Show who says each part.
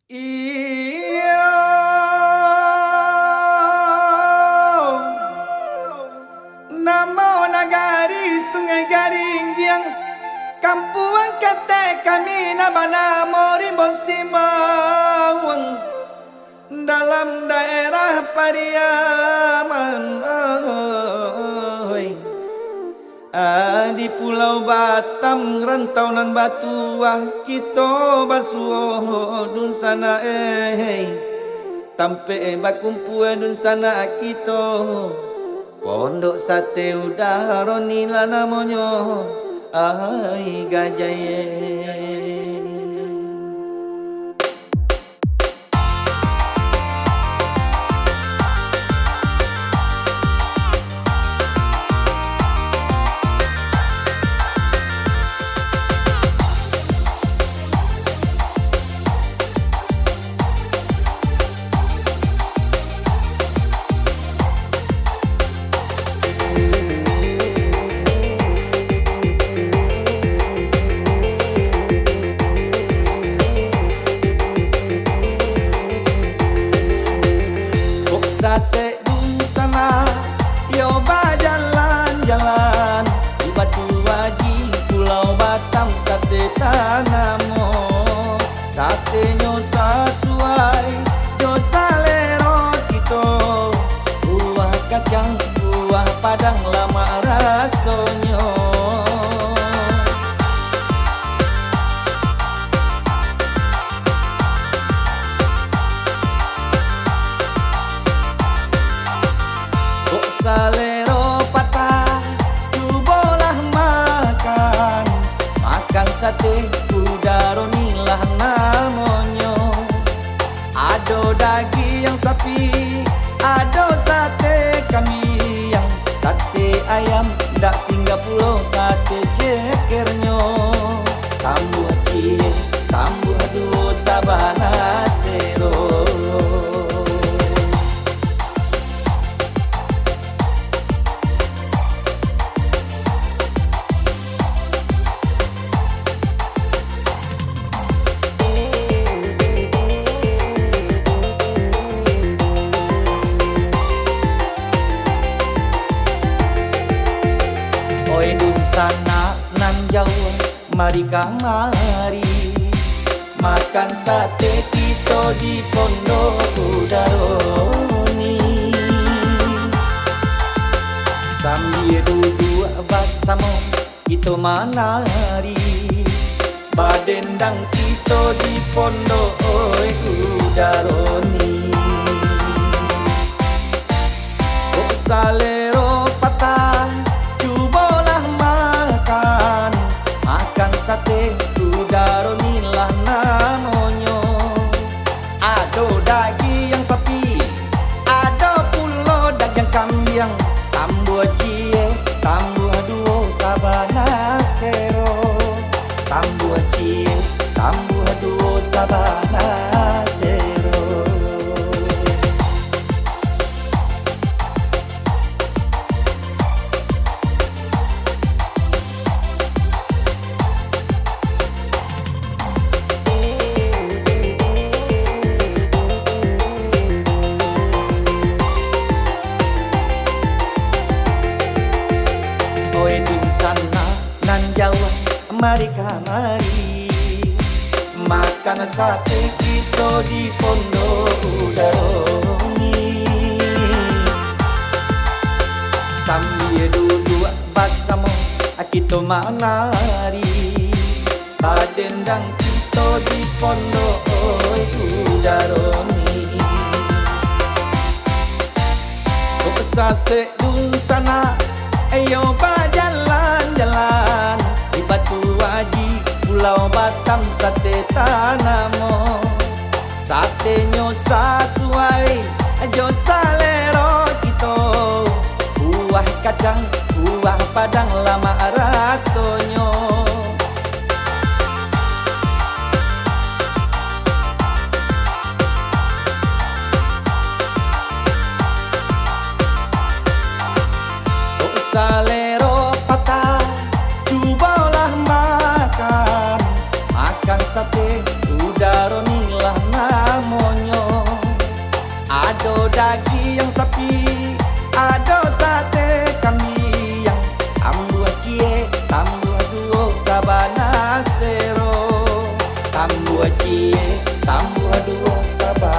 Speaker 1: Iyo Namo nagari sungai Garinggiang Kampuang kate kami nama Rimbon Simawang Dalam daerah Pariaman di Pulau Batam rantauan batuah kita basuh dun sana tampe bakumpul dun sana kita pondok sate udah ronila namanya gajaye. Sase dun sana yo jalan-jalan di Batu Haji Pulau Batam sate tanamo satenya sesuai jo salero kita buah kacang buah padang lama rasanya. Salero patah, cobalah makan sate udaronilah namanya. Ada daging yang sapi, ada sate kambing, sate ayam, dak tinggal pulau sate cekernya. Tambuh cie, tambuh dua sabana sero. Oi dun sana nan jauh mari kamari makan sate kita di Pondok Udaroni sambil duduk bersama kita menari badendang kita di Pondok Udaroni. Kok salero patah sate udaronilah namanya. Ada daging yang sapi, ada pula daging kambing, tambuh cie, tambuh dua sabana sero, tambuh cie, tambuh dua sabana sero. Oi dun sana nan jauh mari kamari makan sate kita di Pondok Udaroni sambil duduk bersama kita menari badendang kita di Pondok Udaroni. Kok sase dun sana ayo jalan-jalan di Batu Haji Pulau Batam sate tanamo satenya sesuai ajo salero kita buah kacang buah padang lama rasanya. Salero patah, cobalah makan sate udaronilah Ado daging sapi, ado sate kambing, tambua cie, tambua duo sabana sero. Tambua cie, tambua duo sabana